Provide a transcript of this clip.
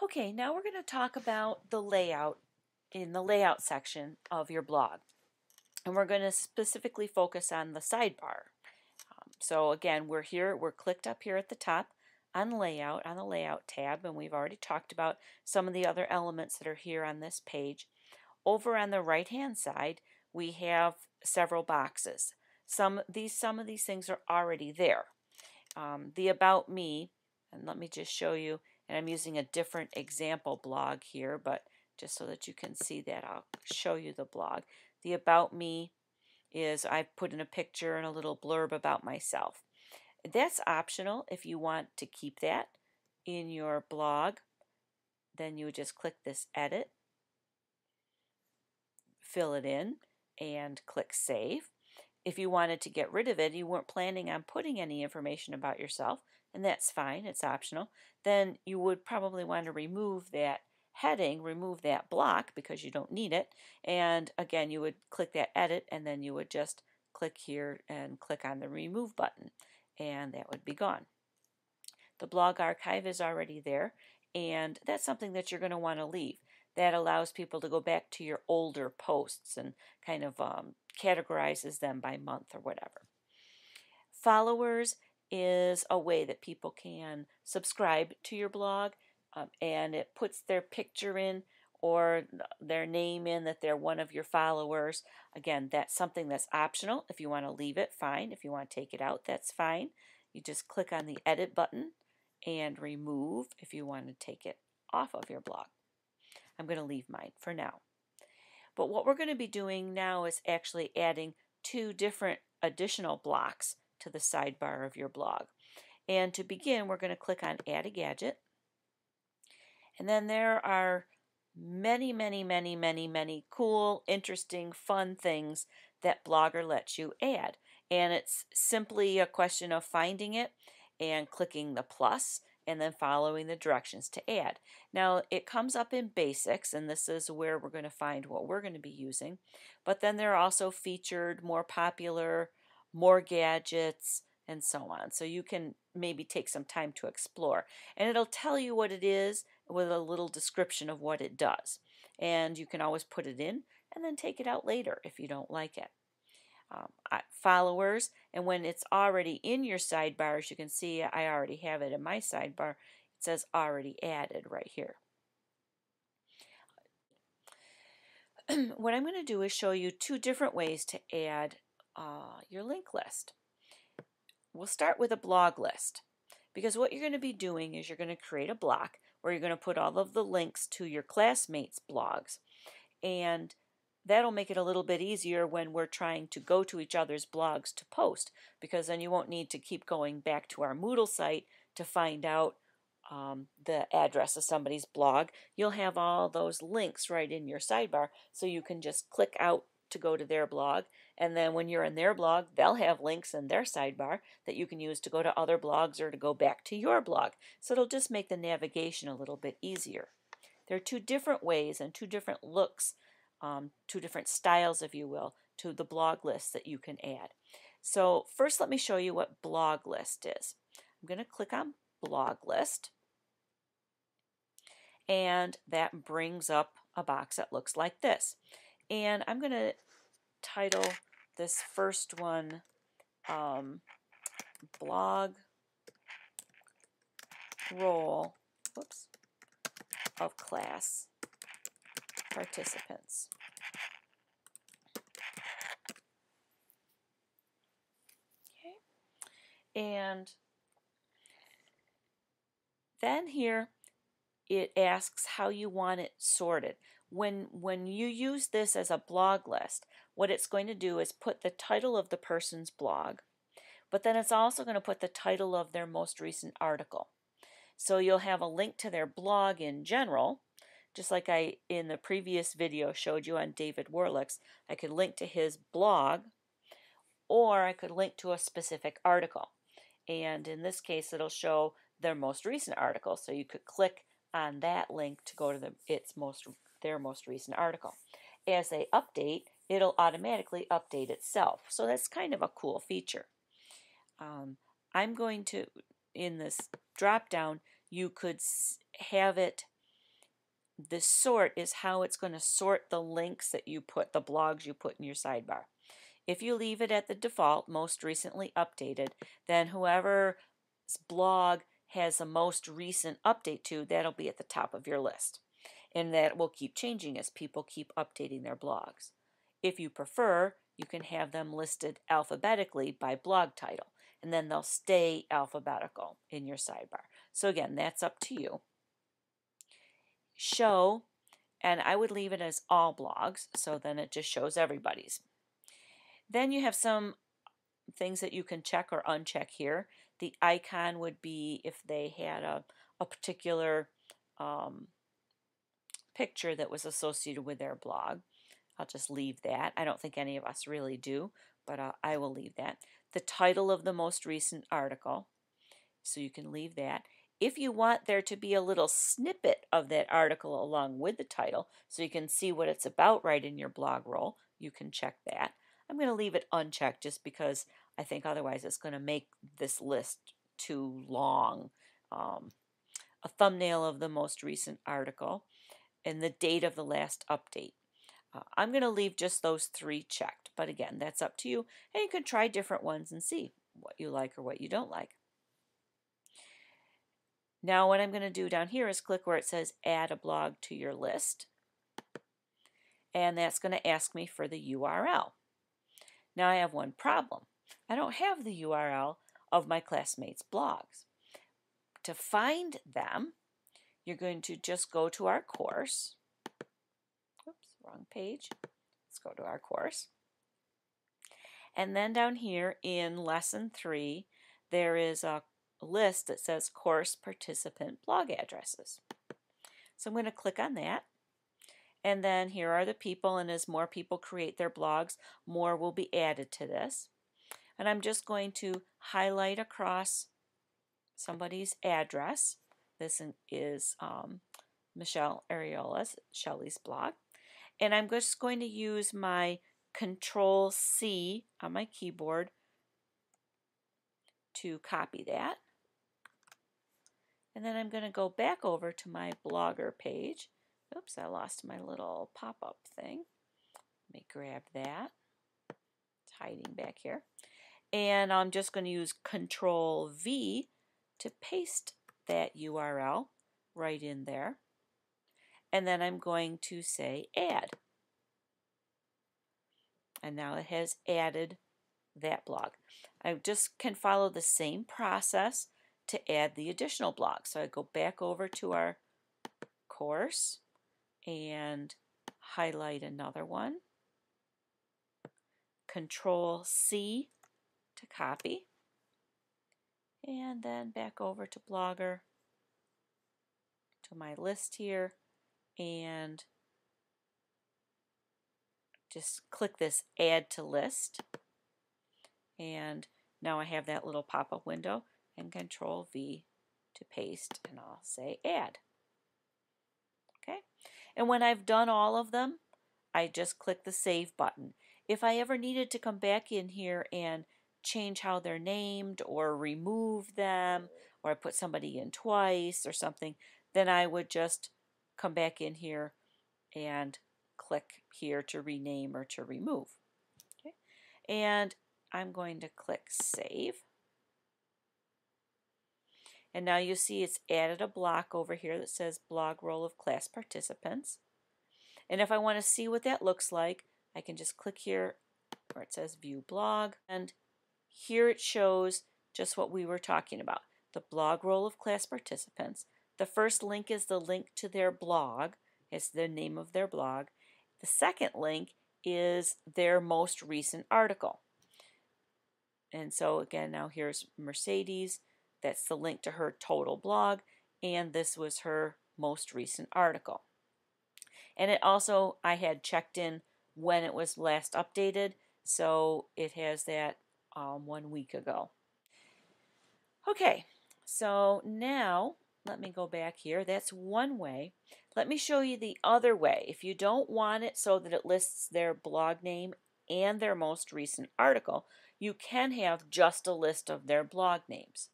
Okay, now we're going to talk about the layout in the layout section of your blog. And we're going to specifically focus on the sidebar. So again, we're clicked up here at the top on layout, on the layout tab, and we've already talked about some of the other elements that are here on this page. Over on the right hand side, we have several boxes. Some of these things are already there. The About Me, and let me just show you, and I'm using a different example blog here, but just so that you can see that, I'll show you the blog. The About Me is I put in a picture and a little blurb about myself. That's optional. If you want to keep that in your blog, then you would just click this edit, fill it in, and click save. If you wanted to get rid of it, you weren't planning on putting any information about yourself, and that's fine, it's optional, then you would probably want to remove that heading, remove that block because you don't need it, and again you would click that edit and then you would just click here and click on the remove button and that would be gone. The blog archive is already there, and that's something that you're going to want to leave. That allows people to go back to your older posts and kind of categorizes them by month or whatever. Followers is a way that people can subscribe to your blog, and it puts their picture in or their name in that they're one of your followers. Again, that's something that's optional. If you want to leave it, fine. If you want to take it out, that's fine. You just click on the edit button and remove if you want to take it off of your blog. I'm going to leave mine for now. But what we're going to be doing now is actually adding two different additional blocks to the sidebar of your blog. And to begin, we're going to click on Add a Gadget. And then there are many cool, interesting, fun things that Blogger lets you add. And it's simply a question of finding it and clicking the plus and then following the directions to add. Now it comes up in basics, and this is where we're going to find what we're going to be using, but then there are also featured, more popular, more gadgets, and so on. So you can maybe take some time to explore, and it'll tell you what it is with a little description of what it does, and you can always put it in and then take it out later if you don't like it. Followers, and when it's already in your sidebar, as you can see, I already have it in my sidebar. It says already added right here. What I'm going to do is show you two different ways to add your link list. We'll start with a blog list, because what you're going to be doing is you're going to create a block where you're going to put all of the links to your classmates' blogs, and that'll make it a little bit easier when we're trying to go to each other's blogs to post, because then you won't need to keep going back to our Moodle site to find out the address of somebody's blog. You'll have all those links right in your sidebar, so you can just click out to go to their blog, and then when you're in their blog, they'll have links in their sidebar that you can use to go to other blogs or to go back to your blog. So it'll just make the navigation a little bit easier. There are two different ways and two different looks, two different styles, if you will, to the blog list that you can add. So first let me show you what blog list is. I'm going to click on blog list, and that brings up a box that looks like this. And I'm going to title this first one blog roll of class participants. Okay. And then here it asks how you want it sorted. When you use this as a blog list, what it's going to do is put the title of the person's blog, but then it's also going to put the title of their most recent article. So you'll have a link to their blog in general, just like I in the previous video showed you on David Warlick's. I could link to his blog, or I could link to a specific article. And in this case, it'll show their most recent article, so you could click on that link to go to their most recent article. As they update, it'll automatically update itself. So that's kind of a cool feature. I'm going to, in this drop down, you could have it this sort is how it's going to sort the links that you put, the blogs you put in your sidebar. If you leave it at the default, most recently updated, then whoever's blog has the most recent update to, that'll be at the top of your list. And that will keep changing as people keep updating their blogs. If you prefer, you can have them listed alphabetically by blog title, and then they'll stay alphabetical in your sidebar. So again, that's up to you. Show, and I would leave it as all blogs, so then it just shows everybody's. Then you have some things that you can check or uncheck here. The icon would be if they had a particular picture that was associated with their blog. I'll just leave that. I don't think any of us really do, but I will leave that. The title of the most recent article, so you can leave that. If you want there to be a little snippet of that article along with the title, so you can see what it's about right in your blog roll, you can check that. I'm going to leave it unchecked just because I think otherwise it's going to make this list too long. A thumbnail of the most recent article and the date of the last update. I'm going to leave just those 3 checked, but again, that's up to you, and you can try different ones and see what you like or what you don't like. Now what I'm going to do down here is click where it says add a blog to your list, and that's going to ask me for the URL. Now I have one problem. I don't have the URL of my classmates' blogs. To find them, you're going to just go to our course. Oops, wrong page. Let's go to our course. And then down here in Lesson 3, there is a list that says course participant blog addresses. So I'm going to click on that. And then here are the people, and as more people create their blogs, more will be added to this. And I'm just going to highlight across somebody's address. This is Michelle Ariola's, Shelley's blog. And I'm just going to use my Control-C on my keyboard to copy that. And then I'm going to go back over to my blogger page. Oops, I lost my little pop-up thing. Let me grab that. It's hiding back here. And I'm just going to use Control-V to paste that URL right in there. And then I'm going to say add. And now it has added that blog. I just can follow the same process to add the additional blog. So I go back over to our course and highlight another one. Control-C to copy. And then back over to Blogger, to my list here, and just click this Add to List. And now I have that little pop-up window, and Control-V to paste, and I'll say Add. Okay, and when I've done all of them, I just click the Save button. If I ever needed to come back in here and change how they're named or remove them, or I put somebody in twice or something, then I would just come back in here and click here to rename or to remove. Okay, and I'm going to click Save. And now you see it's added a block over here that says Blog Roll of Class Participants. And if I want to see what that looks like, I can just click here where it says View Blog, and here it shows just what we were talking about, the blog roll of class participants. The first link is the link to their blog. It's the name of their blog. The second link is their most recent article. And so again, now here's Mercedes. That's the link to her total blog, and this was her most recent article. And it also, I had checked in when it was last updated, so it has that 1 week ago. Okay, so now let me go back here. That's one way. Let me show you the other way. If you don't want it so that it lists their blog name and their most recent article, you can have just a list of their blog names.